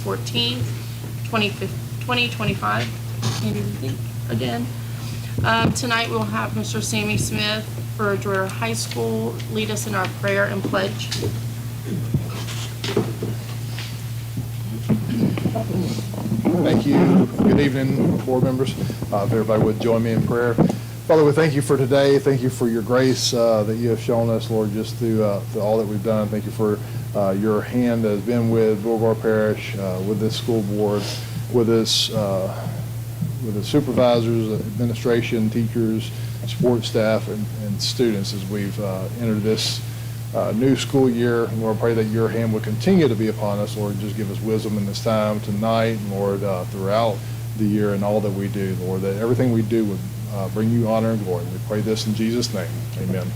14th, 2025. Can't even think again. Tonight we'll have Mr. Sammy Smith for Dreher High School lead us in our prayer and pledge. Thank you. Good evening, board members. If everybody would join me in prayer. Father, we thank you for today. Thank you for your grace that you have shown us, Lord, just through all that we've done. Thank you for your hand that has been with Beauregard Parish, with this school board, with this with the supervisors, administration, teachers, support staff, and students as we've entered this new school year. And Lord, I pray that your hand would continue to be upon us, Lord. Just give us wisdom in this time tonight, and Lord, throughout the year and all that we do, Lord, that everything we do would bring you honor and glory. We pray this in Jesus' name. Amen.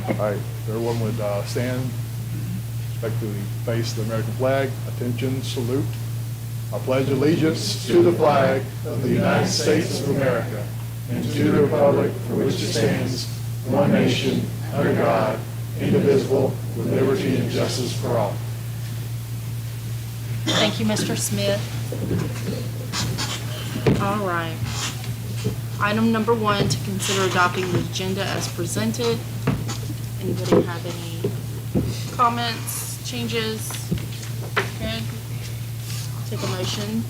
All right, everyone would stand, respectfully face the American flag. Attention, salute. I pledge allegiance to the flag of the United States of America and to the republic for which it stands, one nation, under God, indivisible, with liberty and justice for all. Thank you, Mr. Smith. All right. Item number 1, to consider adopting the agenda as presented. Anybody have any comments, changes? Good. Take a motion.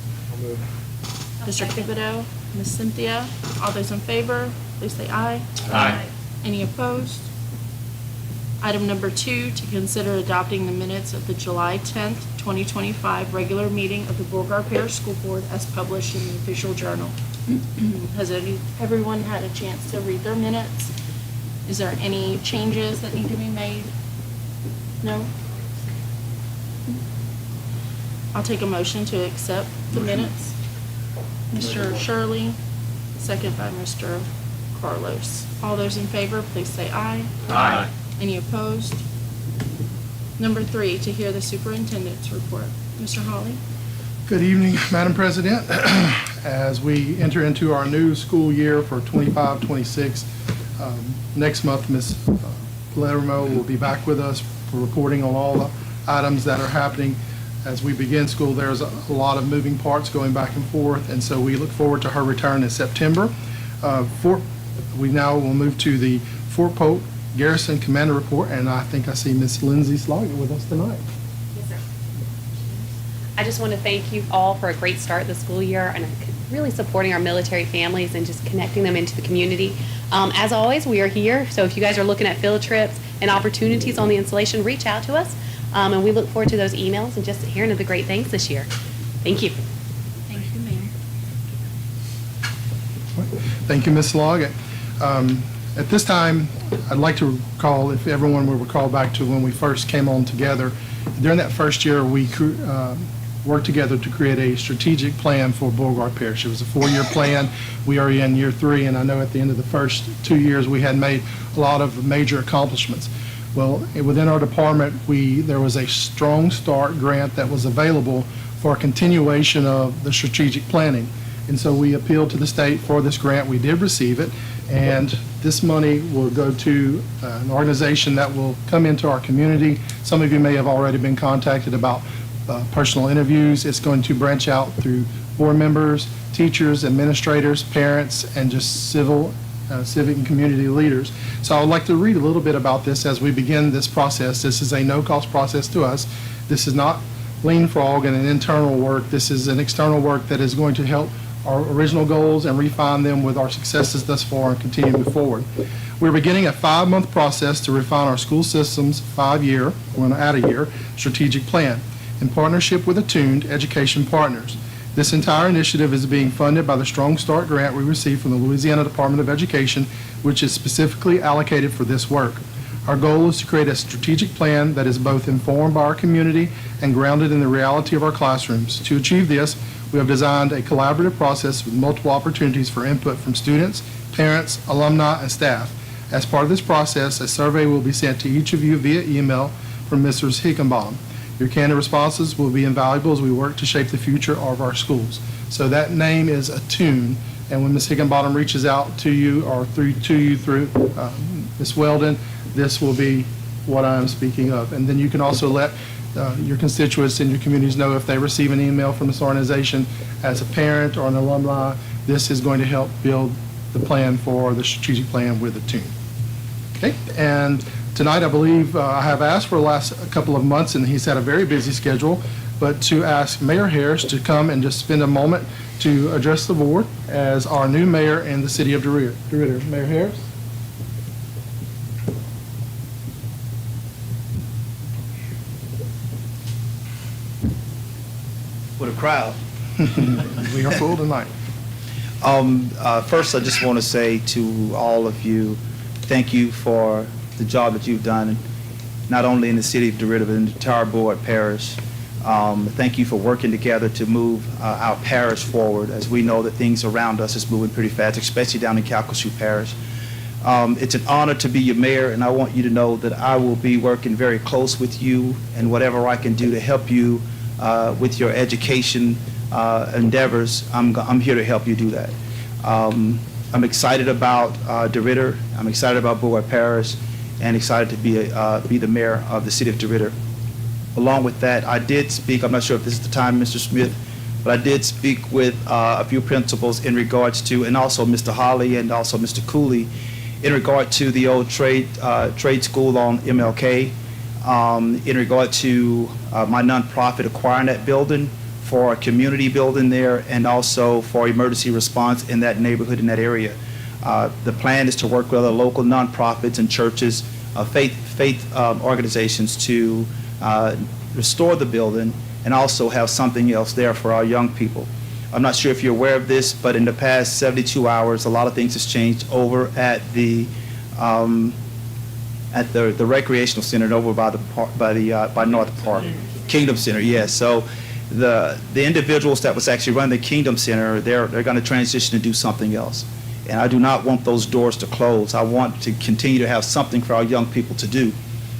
Mr. Thibodeau, Ms. Cynthia, all those in favor, please say aye. Aye. Any opposed? Item number 2, to consider adopting the minutes of the July 10th, 2025 regular meeting of the Beauregard Parish School Board as published in the official journal. Has everyone had a chance to read their minutes? Is there any changes that need to be made? No? I'll take a motion to accept the minutes. Mr. Shirley, second by Mr. Carlos. All those in favor, please say aye. Aye. Any opposed? Number 3, to hear the superintendent's report. Mr. Hawley? Good evening, Madam President. As we enter into our new school year for 25-26, next month, Ms. Palermo will be back with us for reporting on all the items that are happening. As we begin school, there's a lot of moving parts going back and forth, and so we look forward to her return in September. We now will move to the Fort Polk Garrison Commander Report, and I think I see Ms. Lindsay Sloggett with us tonight. Yes, sir. I just want to thank you all for a great start of the school year and really supporting our military families and just connecting them into the community. As always, we are here, so if you guys are looking at field trips and opportunities on the installation, reach out to us, and we look forward to those emails and just hearing of the great things this year. Thank you. Thank you, ma'am. Thank you, Ms. Sloggett. At this time, I'd like to recall, if everyone will recall back to when we first came on together, during that first year, we worked together to create a strategic plan for Beauregard Parish. It was a 4-year plan. We are in year 3, and I know at the end of the first 2 years, we had made a lot of major accomplishments. Well, within our department, there was a Strong Start grant that was available for a continuation of the strategic planning. And so we appealed to the state for this grant. We did receive it, and this money will go to an organization that will come into our community. Some of you may have already been contacted about personal interviews. It's going to branch out through board members, teachers, administrators, parents, and just civic and community leaders. So I would like to read a little bit about this as we begin this process. This is a no-cost process to us. This is not Lean Frog and an internal work. This is an external work that is going to help our original goals and refine them with our successes thus far and continue to move forward. We're beginning a 5-month process to refine our school system's 5-year, we're going to add a year, strategic plan in partnership with attuned education partners. This entire initiative is being funded by the Strong Start grant we received from the Louisiana Department of Education, which is specifically allocated for this work. Our goal is to create a strategic plan that is both informed by our community and grounded in the reality of our classrooms. To achieve this, we have designed a collaborative process with multiple opportunities for input from students, parents, alumni, and staff. As part of this process, a survey will be sent to each of you via email from Mrs. Higginbottom. Your candid responses will be invaluable as we work to shape the future of our schools. So that name is Attune, and when Ms. Higginbottom reaches out to you or through Ms. Weldon, this will be what I am speaking of. And then you can also let your constituents and your communities know if they receive an email from this organization as a parent or an alumni, this is going to help build the plan for the strategic plan with the team. Okay, and tonight I believe I have asked for the last couple of months, and he's had a very busy schedule, but to ask Mayor Harris to come and just spend a moment to address the board as our new mayor in the city of DeRidder. Mayor Harris? What a crowd. We are full tonight. First, I just want to say to all of you, thank you for the job that you've done, not only in the city of DeRidder, but in the entire Board Parish. Thank you for working together to move our parish forward, as we know that things around us is moving pretty fast, especially down in Calcasieu Parish. It's an honor to be your mayor, and I want you to know that I will be working very close with you and whatever I can do to help you with your education endeavors. I'm here to help you do that. I'm excited about DeRidder. I'm excited about Board Parish, and excited to be the mayor of the city of DeRidder. Along with that, I did speak, I'm not sure if this is the time, Mr. Smith, but I did speak with a few principals in regards to, and also Mr. Holly and also Mr. Cooley, in regard to the old trade school on MLK, in regard to my nonprofit acquiring that building for a community building there, and also for emergency response in that neighborhood, in that area. The plan is to work with other local nonprofits and churches, faith organizations to restore the building and also have something else there for our young people. I'm not sure if you're aware of this, but in the past 72 hours, a lot of things has changed over at the recreational center over by North Park, Kingdom Center. Yes. So the individuals that was actually running the Kingdom Center, they're going to transition and do something else. And I do not want those doors to close. I want to continue to have something for our young people to do.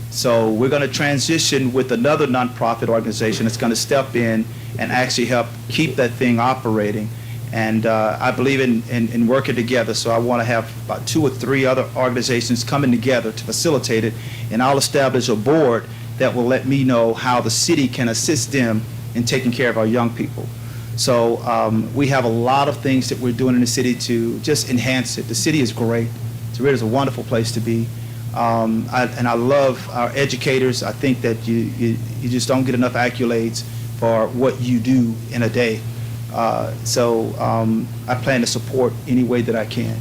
So we're going to transition with another nonprofit organization that's going to step in and actually help keep that thing operating. And I believe in working together, so I want to have about 2 or 3 other organizations coming together to facilitate it, and I'll establish a board that will let me know how the city can assist them in taking care of our young people. So we have a lot of things that we're doing in the city to just enhance it. The city is great. DeRidder is a wonderful place to be. And I love our educators. I think that you just don't get enough accolades for what you do in a day. So I plan to support any way that I can.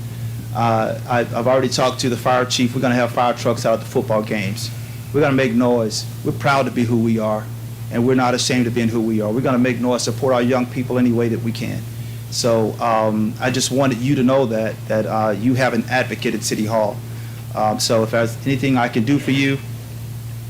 I've already talked to the fire chief. We're going to have fire trucks out at the football games. We're going to make noise. We're proud to be who we are, and we're not ashamed of being who we are. We're going to make noise, support our young people any way that we can. So I just wanted you to know that you have an advocate at City Hall. So if there's anything I can do for you,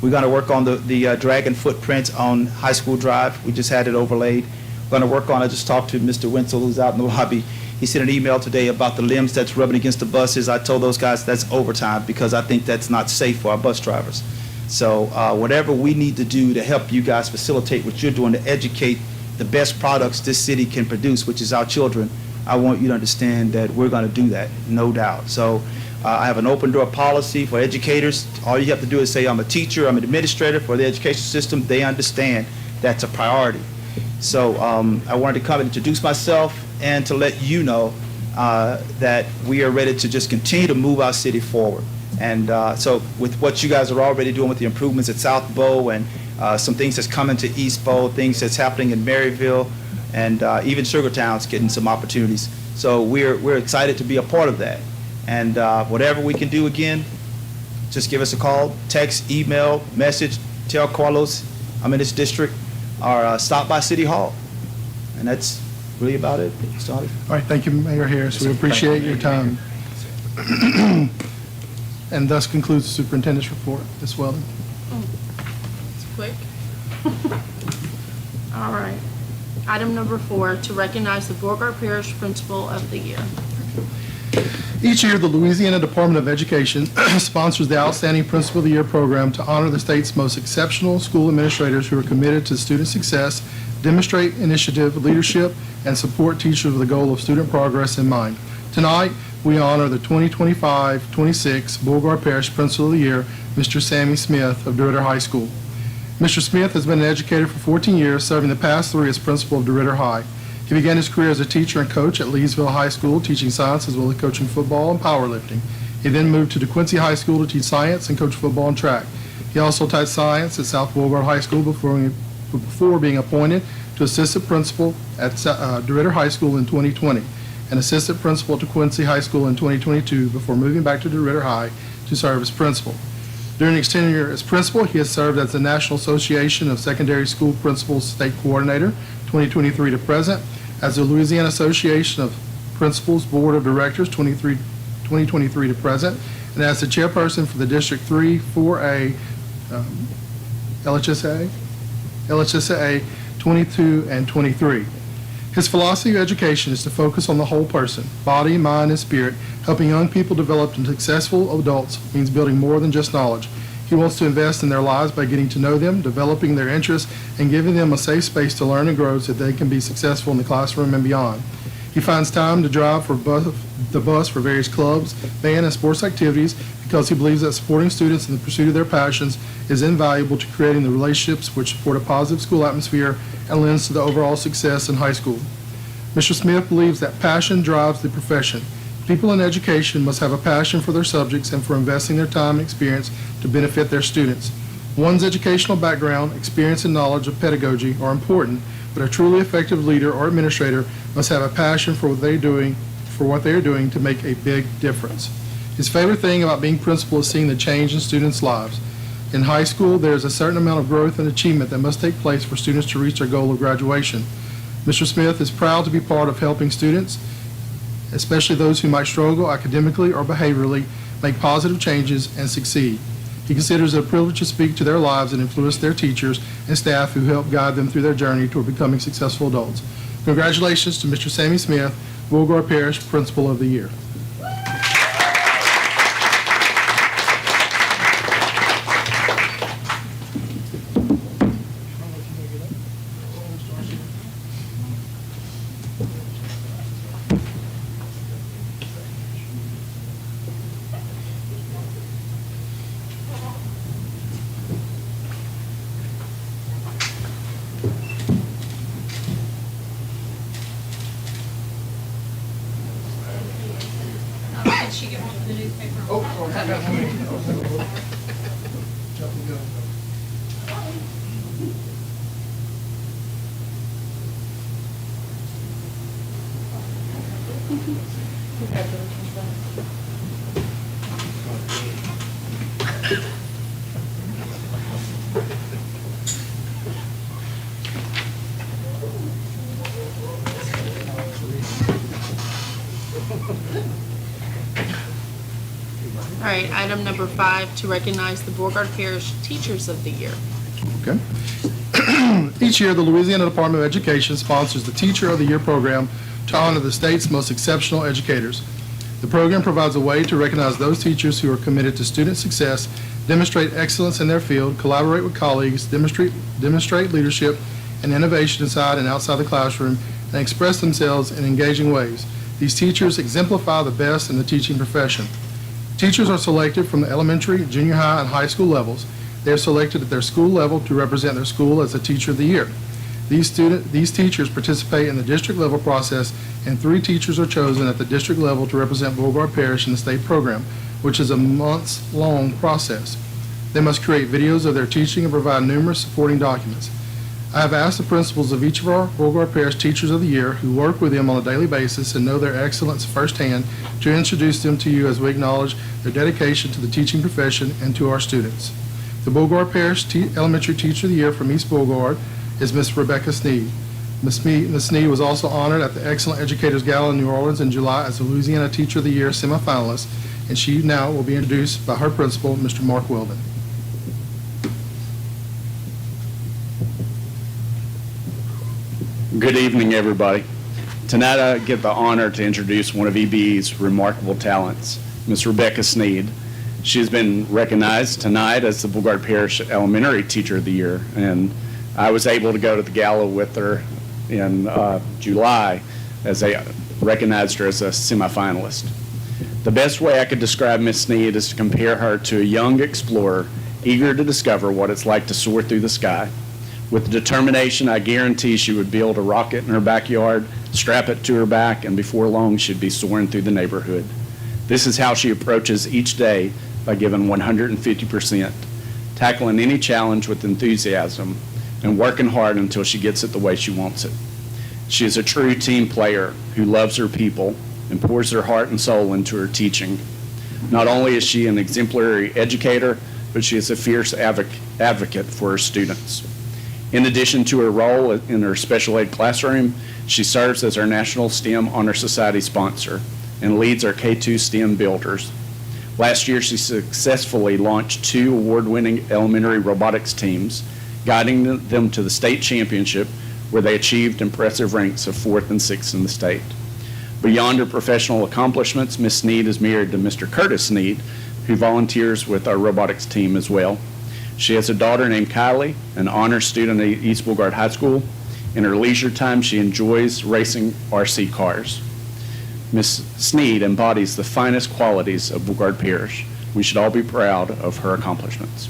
we're going to work on the dragon footprints on High School Drive. We just had it overlaid. We're going to work on it. I just talked to Mr. Wenzel, who's out in the lobby. He sent an email today about the limbs that's rubbing against the buses. I told those guys that's overtime because I think that's not safe for our bus drivers. So whatever we need to do to help you guys facilitate what you're doing to educate the best products this city can produce, which is our children, I want you to understand that we're going to do that, no doubt. So I have an open door policy for educators. All you have to do is say, I'm a teacher, I'm an administrator for the education system. They understand that's a priority. So I wanted to come and introduce myself and to let you know that we are ready to just continue to move our city forward. And so with what you guys are already doing with the improvements at South Bow and some things that's coming to East Bow, things that's happening in Maryville, and even Sugartown's getting some opportunities. So we're excited to be a part of that. And whatever we can do, again, just give us a call, text, email, message, tell Carlos I'm in this district, or stop by City Hall. And that's really about it. All right, thank you, Mayor Harris. We appreciate your time. And thus concludes the superintendent's report. Ms. Weldon. It's quick. All right. Item number 4, to recognize the Beauregard Parish Principal of the Year. Each year, the Louisiana Department of Education sponsors the Outstanding Principal of the Year program to honor the state's most exceptional school administrators who are committed to student success, demonstrate initiative, leadership, and support teachers with the goal of student progress in mind. Tonight, we honor the 2025-26 Beauregard Parish Principal of the Year, Mr. Sammy Smith of DeRidder High School. Mr. Smith has been an educator for 14 years, serving the past 3 as principal of DeRidder High. He began his career as a teacher and coach at Leesville High School, teaching science as well as coaching football and powerlifting. He then moved to DeQuincy High School to teach science and coach football and track. He also taught science at South Beauregard High School before being appointed to assistant principal at DeRidder High School in 2020, and assistant principal at DeQuincy High School in 2022 before moving back to DeRidder High to serve as principal. During his tenure as principal, he has served as the National Association of Secondary School Principals State Coordinator, 2023 to present, as the Louisiana Association of Principals Board of Directors, 2023 to present, and as the chairperson for the District 3, 4A LHSA 22 and 23. His philosophy of education is to focus on the whole person, body, mind, and spirit. Helping young people develop into successful adults means building more than just knowledge. He wants to invest in their lives by getting to know them, developing their interests, and giving them a safe space to learn and grow so that they can be successful in the classroom and beyond. He finds time to drive the bus for various clubs, band, and sports activities because he believes that supporting students in the pursuit of their passions is invaluable to creating the relationships which support a positive school atmosphere and lends to the overall success in high school. Mr. Smith believes that passion drives the profession. People in education must have a passion for their subjects and for investing their time and experience to benefit their students. One's educational background, experience, and knowledge of pedagogy are important, but a truly effective leader or administrator must have a passion for what they are doing to make a big difference. His favorite thing about being principal is seeing the change in students' lives. In high school, there is a certain amount of growth and achievement that must take place for students to reach their goal of graduation. Mr. Smith is proud to be part of helping students, especially those who might struggle academically or behaviorally, make positive changes and succeed. He considers it a privilege to speak to their lives and influence their teachers and staff who help guide them through their journey toward becoming successful adults. Congratulations to Mr. Sammy Smith, Beauregard Parish Principal of the Year. Did she get one of the newspaper? All right, item number 5, to recognize the Beauregard Parish Teachers of the Year. Okay. Each year, the Louisiana Department of Education sponsors the Teacher of the Year program to honor the state's most exceptional educators. The program provides a way to recognize those teachers who are committed to student success, demonstrate excellence in their field, collaborate with colleagues, demonstrate leadership and innovation inside and outside the classroom, and express themselves in engaging ways. These teachers exemplify the best in the teaching profession. Teachers are selected from the elementary, junior high, and high school levels. They are selected at their school level to represent their school as a Teacher of the Year. These teachers participate in the district level process, and 3 teachers are chosen at the district level to represent Beauregard Parish in the state program, which is a months-long process. They must create videos of their teaching and provide numerous supporting documents. I have asked the principals of each of our Beauregard Parish Teachers of the Year, who work with them on a daily basis and know their excellence firsthand, to introduce them to you as we acknowledge their dedication to the teaching profession and to our students. The Beauregard Parish Elementary Teacher of the Year from East Beauregard is Miss Rebecca Sneed. Miss Sneed was also honored at the Excellent Educators Gala in New Orleans in July as the Louisiana Teacher of the Year semifinalist, and she now will be introduced by her principal, Mr. Mark Weldon. Good evening, everybody. Tonight I get the honor to introduce one of EB's remarkable talents, Miss Rebecca Sneed. She has been recognized tonight as the Beauregard Parish Elementary Teacher of the Year, and I was able to go to the gala with her in July as they recognized her as a semifinalist. The best way I could describe Miss Sneed is to compare her to a young explorer eager to discover what it's like to soar through the sky. With determination, I guarantee she would build a rocket in her backyard, strap it to her back, and before long, she'd be soaring through the neighborhood. This is how she approaches each day, by giving 150%, tackling any challenge with enthusiasm, and working hard until she gets it the way she wants it. She is a true team player who loves her people and pours her heart and soul into her teaching. Not only is she an exemplary educator, but she is a fierce advocate for her students. In addition to her role in her special ed classroom, she serves as our National STEM Honor Society sponsor and leads our K-2 STEM builders. Last year, she successfully launched 2 award-winning elementary robotics teams, guiding them to the state championship, where they achieved impressive ranks of 4th and 6th in the state. Beyond her professional accomplishments, Ms. Sneed is married to Mr. Curtis Sneed, who volunteers with our robotics team as well. She has a daughter named Kylie, an honor student at East Boulgard High School. In her leisure time, she enjoys racing RC cars. Ms. Sneed embodies the finest qualities of Boulgard Parish. We should all be proud of her accomplishments.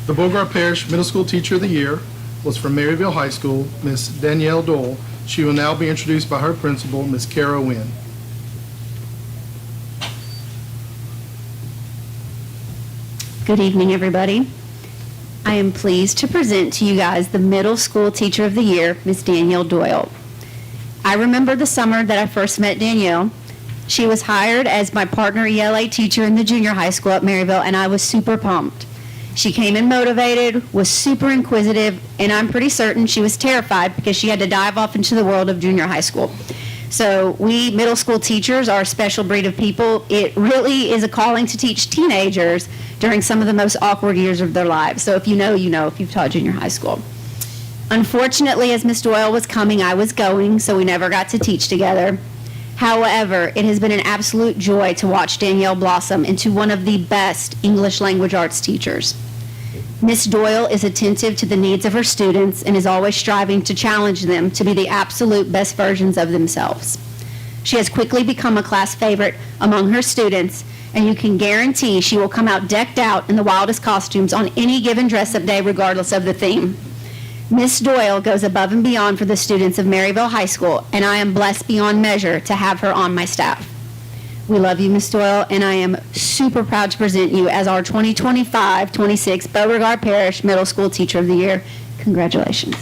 The Boulgard Parish Middle School Teacher of the Year was from Maryville High School, Miss Danielle Dole. She will now be introduced by her principal, Miss Kara Wynn. Good evening, everybody. I am pleased to present to you guys the Middle School Teacher of the Year, Miss Danielle Doyle. I remember the summer that I first met Danielle. She was hired as my partner ELA teacher in the junior high school at Maryville, and I was super pumped. She came in motivated, was super inquisitive, and I'm pretty certain she was terrified because she had to dive off into the world of junior high school. So we middle school teachers are a special breed of people. It really is a calling to teach teenagers during some of the most awkward years of their lives. So if you know, you know, if you've taught junior high school. Unfortunately, as Miss Doyle was coming, I was going, so we never got to teach together. However, it has been an absolute joy to watch Danielle blossom into one of the best English language arts teachers. Miss Doyle is attentive to the needs of her students and is always striving to challenge them to be the absolute best versions of themselves. She has quickly become a class favorite among her students, and you can guarantee she will come out decked out in the wildest costumes on any given dress-up day, regardless of the theme. Miss Doyle goes above and beyond for the students of Maryville High School, and I am blessed beyond measure to have her on my staff. We love you, Miss Doyle, and I am super proud to present you as our 2025-26 Beauregard Parish Middle School Teacher of the Year. Congratulations.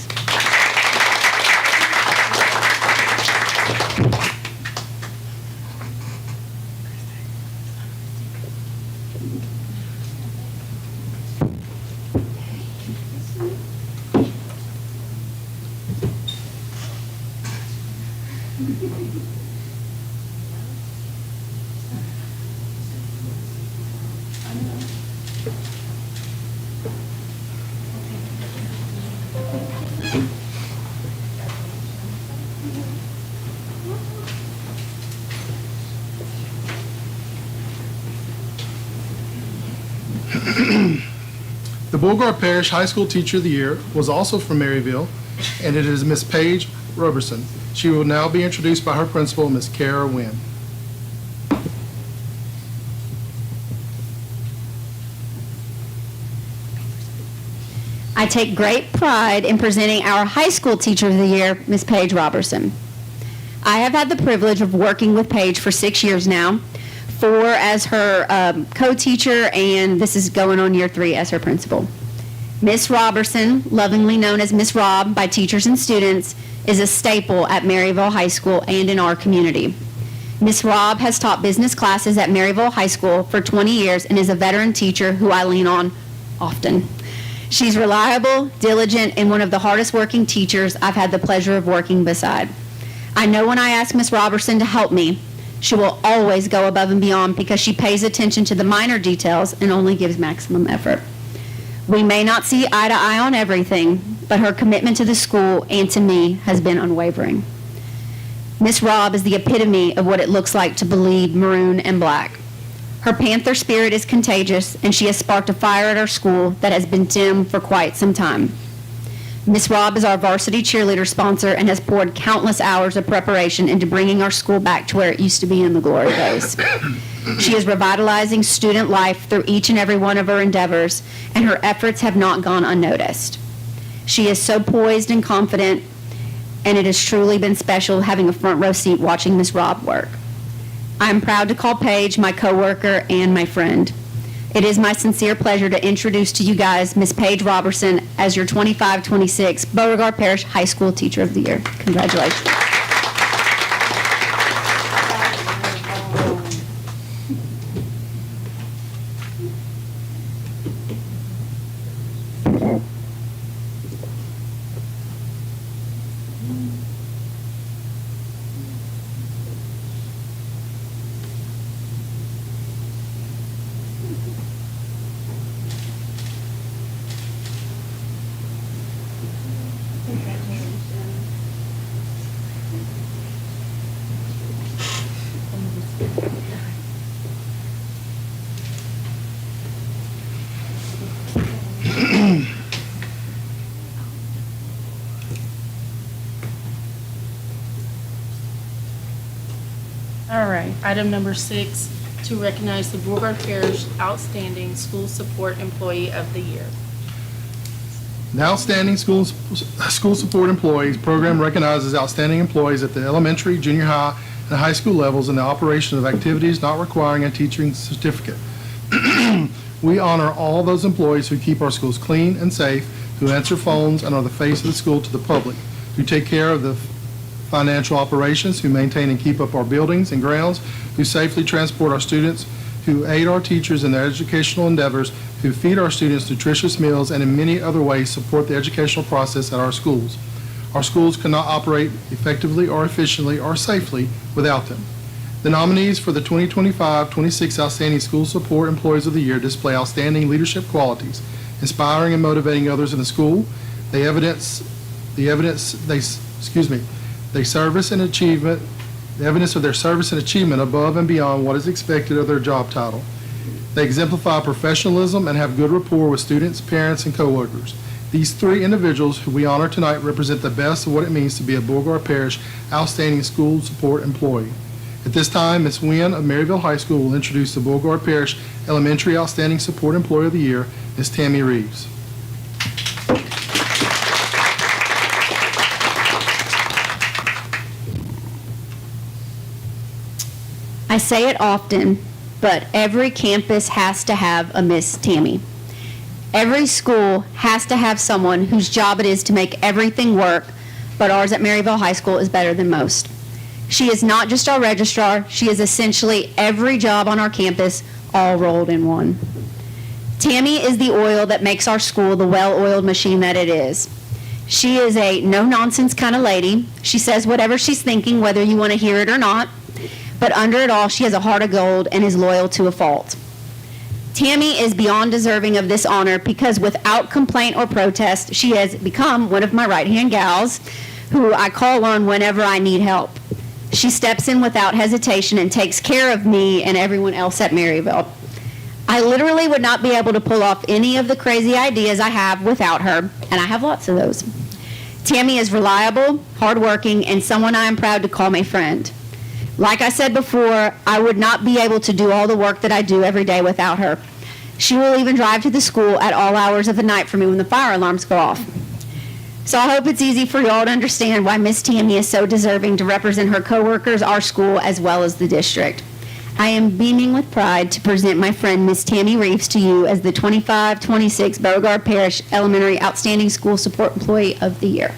The Boulgard Parish High School Teacher of the Year was also from Maryville, and it is Miss Paige Roberson. She will now be introduced by her principal, Miss Kara Wynn. I take great pride in presenting our High School Teacher of the Year, Miss Paige Robertson. I have had the privilege of working with Paige for 6 years now, 4 as her co-teacher, and this is going on year 3 as her principal. Miss Robertson, lovingly known as Miss Rob by teachers and students, is a staple at Maryville High School and in our community. Miss Rob has taught business classes at Maryville High School for 20 years and is a veteran teacher who I lean on often. She's reliable, diligent, and one of the hardest working teachers I've had the pleasure of working beside. I know when I ask Ms. Robertson to help me, she will always go above and beyond because she pays attention to the minor details and only gives maximum effort. We may not see eye to eye on everything, but her commitment to the school and to me has been unwavering. Miss Rob is the epitome of what it looks like to bleed maroon and black. Her Panther spirit is contagious, and she has sparked a fire at our school that has been dim for quite some time. Miss Rob is our varsity cheerleader sponsor and has poured countless hours of preparation into bringing our school back to where it used to be in the glory days. She is revitalizing student life through each and every one of her endeavors, and her efforts have not gone unnoticed. She is so poised and confident, and it has truly been special having a front row seat watching Miss Rob work. I am proud to call Paige my coworker and my friend. It is my sincere pleasure to introduce to you guys Miss Paige Robertson as your 25-26 Beauregard Parish High School Teacher of the Year. Congratulations. All right, item number 6, to recognize the Beauregard Parish Outstanding School Support Employee of the Year. The Outstanding School Support Employees Program recognizes outstanding employees at the elementary, junior high, and high school levels in the operation of activities not requiring a teaching certificate. We honor all those employees who keep our schools clean and safe, who answer phones and are the face of the school to the public, who take care of the financial operations, who maintain and keep up our buildings and grounds, who safely transport our students, who aid our teachers in their educational endeavors, who feed our students nutritious meals, and in many other ways support the educational process at our schools. Our schools cannot operate effectively or efficiently or safely without them. The nominees for the 2025-26 Outstanding School Support Employees of the Year display outstanding leadership qualities, inspiring and motivating others in the school. They evidence their service and achievement, the evidence of their service and achievement above and beyond what is expected of their job title. They exemplify professionalism and have good rapport with students, parents, and coworkers. These 3 individuals who we honor tonight represent the best of what it means to be a Beauregard Parish Outstanding School Support Employee. At this time, Ms. Wynn of Maryville High School will introduce the Beauregard Parish Elementary Outstanding Support Employee of the Year, Ms. Tammy Reeves. I say it often, but every campus has to have a Miss Tammy. Every school has to have someone whose job it is to make everything work, but ours at Maryville High School is better than most. She is not just our registrar, she is essentially every job on our campus all rolled in one. Tammy is the oil that makes our school the well-oiled machine that it is. She is a no-nonsense kind of lady. She says whatever she's thinking, whether you want to hear it or not. But under it all, she has a heart of gold and is loyal to a fault. Tammy is beyond deserving of this honor because without complaint or protest, she has become one of my right-hand gals who I call on whenever I need help. She steps in without hesitation and takes care of me and everyone else at Maryville. I literally would not be able to pull off any of the crazy ideas I have without her, and I have lots of those. Tammy is reliable, hardworking, and someone I am proud to call my friend. Like I said before, I would not be able to do all the work that I do every day without her. She will even drive to the school at all hours of the night for me when the fire alarms go off. So I hope it's easy for y'all to understand why Miss Tammy is so deserving to represent her coworkers, our school, as well as the district. I am beaming with pride to present my friend Miss Tammy Reeves to you as the 25-26 Beauregard Parish Elementary Outstanding School Support Employee of the Year.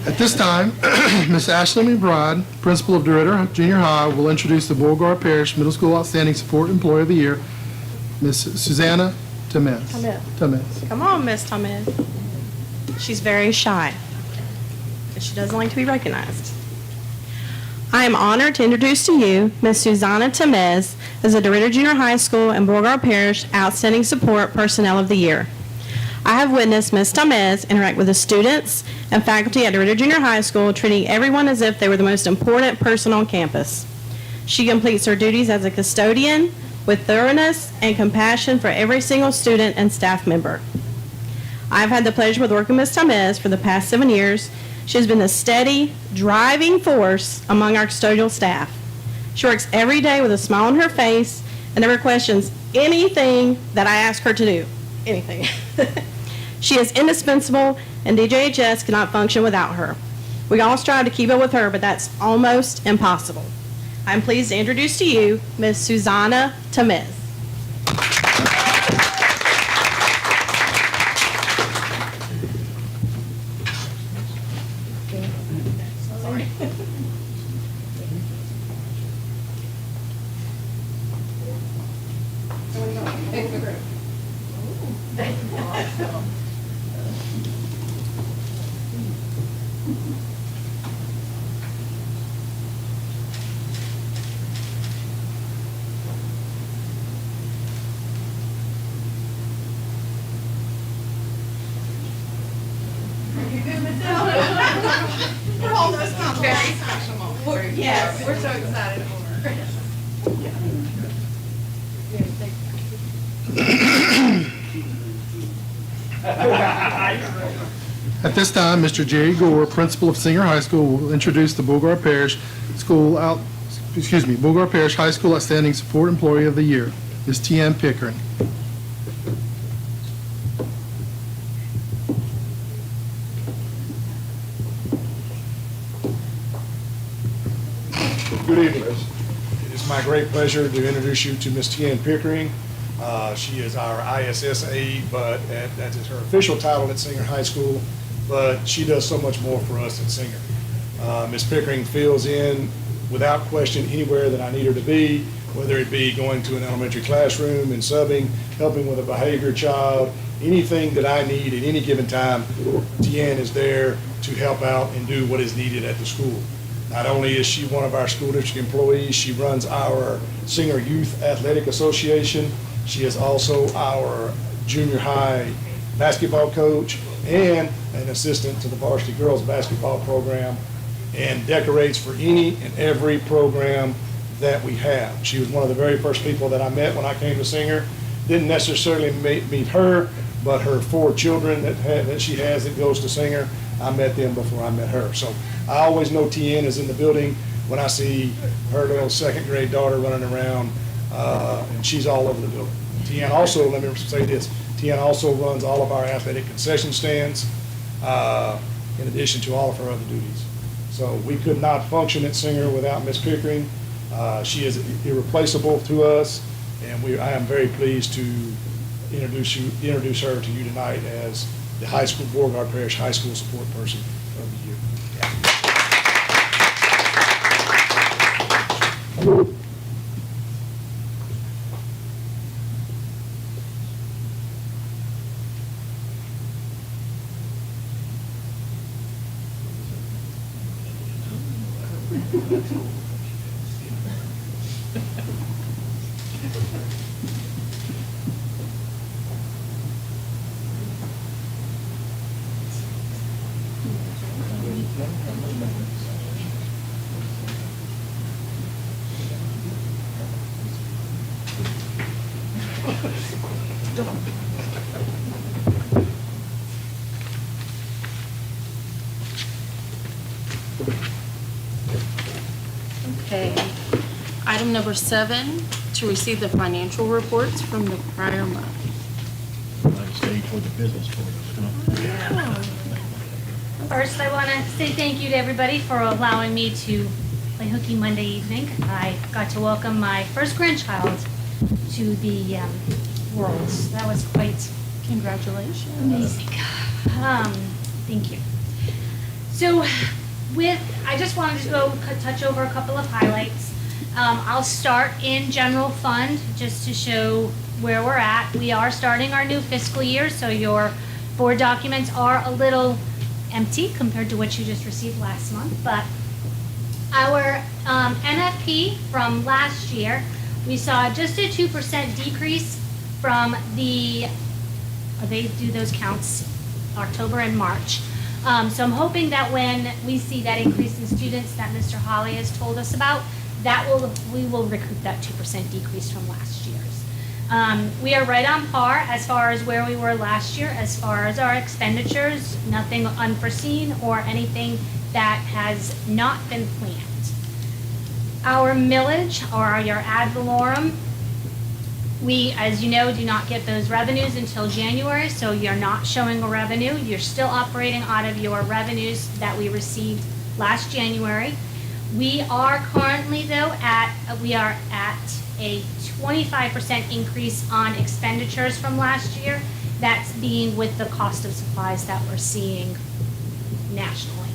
At this time, Ms. Ashley McBride, Principal of DeRidder Junior High, will introduce the Beauregard Parish Middle School Outstanding Support Employee of the Year, Ms. Susanna Tamez. Tamez. Come on, Miss Thomas. She's very shy. But she doesn't like to be recognized. I am honored to introduce to you Miss Susanna Tamez as the DeRidder Junior High School and Beauregard Parish Outstanding Support Personnel of the Year. I have witnessed Ms. Tamez interact with the students and faculty at DeRidder Junior High School, treating everyone as if they were the most important person on campus. She completes her duties as a custodian with thoroughness and compassion for every single student and staff member. I've had the pleasure of working with Ms. Tamez for the past 7 years. She has been the steady, driving force among our custodial staff. She works every day with a smile on her face and never questions anything that I ask her to do. Anything. She is indispensable, and DJHS cannot function without her. We all strive to keep up with her, but that's almost impossible. I'm pleased to introduce to you Ms. Susanna Tamez. We're almost very special moment. Yes, we're so excited for her. At this time, Mr. Jerry Gore, Principal of Singer High School, will introduce the Beauregard Parish Beauregard Parish High School Outstanding Support Employee of the Year, Ms. T.M. Pickering. Good evening. It is my great pleasure to introduce you to Ms. T.N. Pickering. She is our ISS aide, but that is her official title at Singer High School, but she does so much more for us at Singer. Ms. Pickering fills in without question anywhere that I need her to be, whether it be going to an elementary classroom and subbing, helping with a behavior child, anything that I need at any given time, T.N. is there to help out and do what is needed at the school. Not only is she one of our school district employees, she runs our Singer Youth Athletic Association. She is also our junior high basketball coach and an assistant to the varsity girls basketball program, and decorates for any and every program that we have. She was one of the very first people that I met when I came to Singer. Didn't necessarily meet her, but her 4 children that she has that goes to Singer, I met them before I met her. So I always know TN is in the building when I see her little 2nd grade daughter running around, and she's all over the building. TN also, let me say this, TN also runs all of our athletic concession stands, in addition to all of her other duties. So we could not function at Singer without Ms. Pickering. She is irreplaceable to us, and I am very pleased to introduce her to you tonight as the high school, Beauregard Parish High School Support Person of the Year. Okay. Item number 7, to receive the financial reports from the prior month. First, I want to say thank you to everybody for allowing me to play hooky Monday evening. I got to welcome my first grandchild to the world. That was quite Congratulations. amazing. Thank you. So I just wanted to go touch over a couple of highlights. I'll start in general fund just to show where we're at. We are starting our new fiscal year, so your board documents are a little empty compared to what you just received last month, but our NFP from last year, we saw just a 2% decrease from they do those counts October and March. So I'm hoping that when we see that increase in students that Mr. Holly has told us about, we will recoup that 2% decrease from last year's. We are right on par as far as where we were last year, as far as our expenditures, nothing unforeseen or anything that has not been planned. Our millage, or your ad valorem, we, as you know, do not get those revenues until January, so you're not showing a revenue. You're still operating out of your revenues that we received last January. We are currently, though, at a 25% increase on expenditures from last year. That's being with the cost of supplies that we're seeing nationally.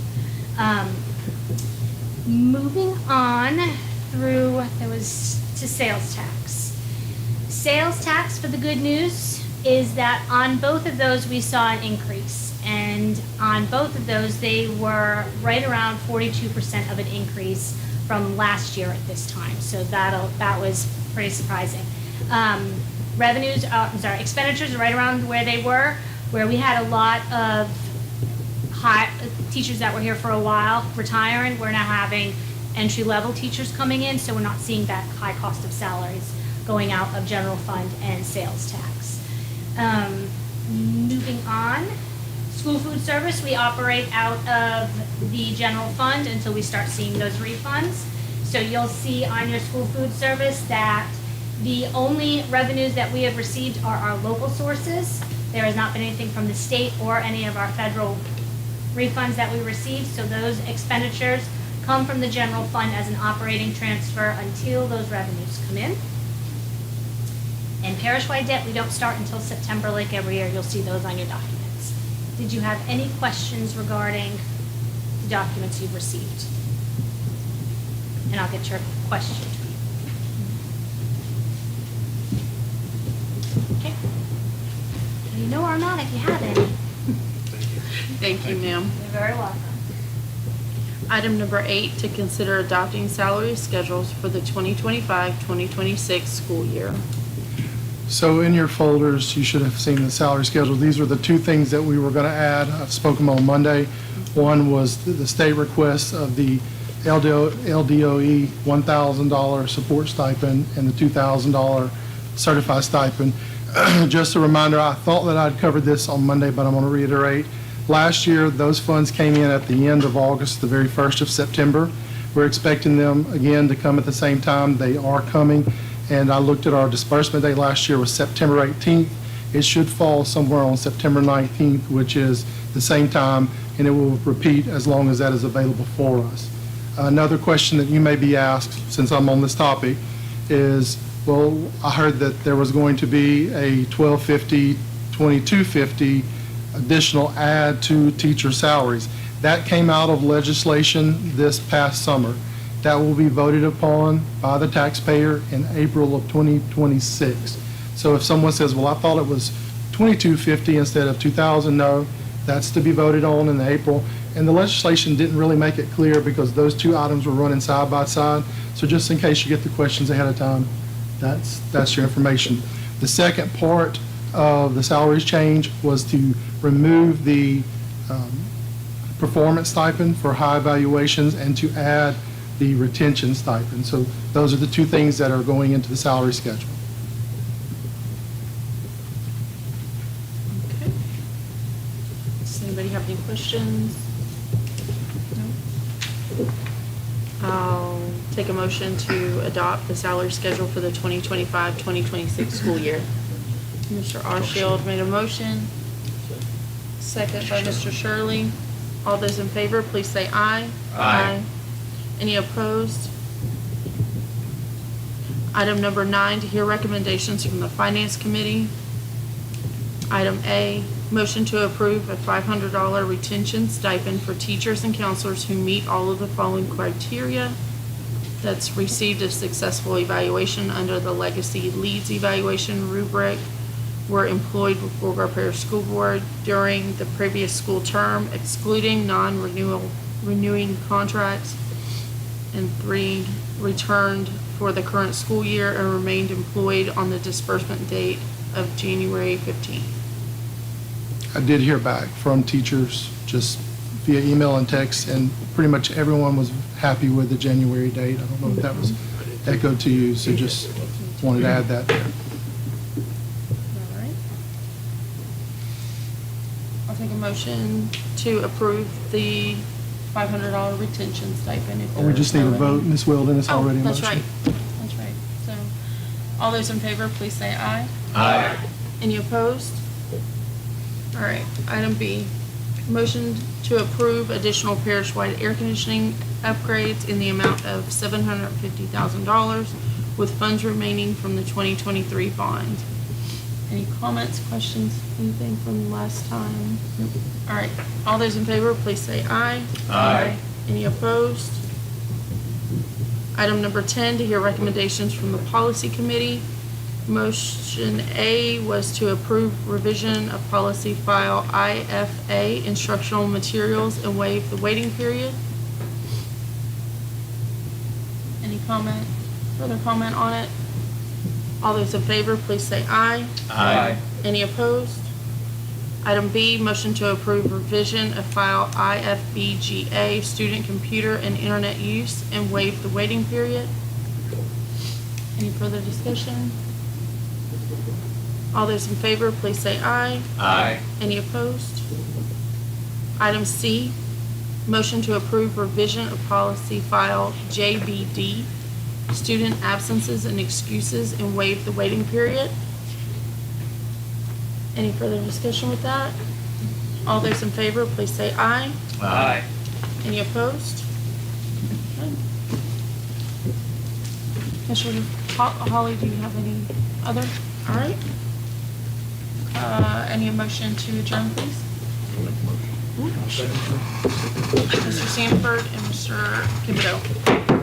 Moving on through, to sales tax. Sales tax, for the good news, is that on both of those we saw an increase. And on both of those, they were right around 42% of an increase from last year at this time. So that was pretty surprising. Expenditures are right around where they were, where we had a lot of teachers that were here for a while retiring. We're now having entry-level teachers coming in, so we're not seeing that high cost of salaries going out of general fund and sales tax. Moving on, school food service, we operate out of the general fund until we start seeing those refunds. So you'll see on your school food service that the only revenues that we have received are our local sources. There has not been anything from the state or any of our federal refunds that we received, so those expenditures come from the general fund as an operating transfer until those revenues come in. And parish-wide debt, we don't start until September like every year. You'll see those on your documents. Did you have any questions regarding the documents you've received? And I'll get your question to you. Okay. You know or not if you have any. Thank you, ma'am. You're very welcome. Item number 8, to consider adopting salary schedules for the 2025-2026 school year. So in your folders, you should have seen the salary schedule. These were the two things that we were going to add. I spoke them on Monday. One was the state request of the LDOE $1,000 support stipend and the $2,000 certified stipend. Just a reminder, I thought that I'd covered this on Monday, but I'm going to reiterate. Last year, those funds came in at the end of August, the very 1st of September. We're expecting them again to come at the same time. They are coming. And I looked at our disbursement date last year was September 18th. It should fall somewhere on September 19th, which is the same time, and it will repeat as long as that is available for us. Another question that you may be asked, since I'm on this topic, is, well, I heard that there was going to be a $1,250, $2,250 additional add to teacher salaries. That came out of legislation this past summer. That will be voted upon by the taxpayer in April of 2026. So if someone says, well, I thought it was $2,250 instead of $2,000, no, that's to be voted on in April. And the legislation didn't really make it clear because those two items were running side by side. So just in case you get the questions ahead of time, that's your information. The second part of the salaries change was to remove the performance stipend for high evaluations and to add the retention stipend. So those are the two things that are going into the salary schedule. Does anybody have any questions? No? I'll take a motion to adopt the salary schedule for the 2025-2026 school year. Mr. Arshield made a motion. Second by Mr. Shirley. All those in favor, please say aye. Aye. Any opposed? Item number 9, to hear recommendations from the Finance Committee. Item A, motion to approve a $500 retention stipend for teachers and counselors who meet all of the following criteria. That's received a successful evaluation under the Legacy Leads Evaluation rubric, were employed with Beauregard Parish School Board during the previous school term, excluding renewing contracts. And 3, returned for the current school year and remained employed on the disbursement date of January 15th. I did hear back from teachers just via email and text, and pretty much everyone was happy with the January date. I don't know if that was echoed to you, so just wanted to add that there. All right. I'll take a motion to approve the $500 retention stipend. If We just need a there's no vote. Ms. Weldon is Oh, already in that's motion. right. That's right. So, all those in favor, please say aye. Aye. Any opposed? All right, item B, motion to approve additional parish-wide air conditioning upgrades in the amount of $750,000 with funds remaining from the 2023 bond. Any comments, questions, anything from last time? Nope. All right, all those in favor, please say aye. Aye. Any opposed? Item number 10, to hear recommendations from the Policy Committee. Motion A was to approve revision of policy file IFA instructional materials and waive the waiting period. Any comment, further comment on it? All those in favor, please say aye. Aye. Any opposed? Item B, motion to approve revision of file IFBGA student computer and internet use and waive the waiting period. Any further discussion? All those in favor, please say aye. Aye. Any opposed? Item C, motion to approve revision of policy file JBD, student absences and excuses, and waive the waiting period. Any further discussion with that? All those in favor, please say aye. Aye. Any opposed? Okay. Commissioner Holly, do you have any other? All right. Any motion to adjourn, please? Mr. Sanford and Mr. Thibodeau.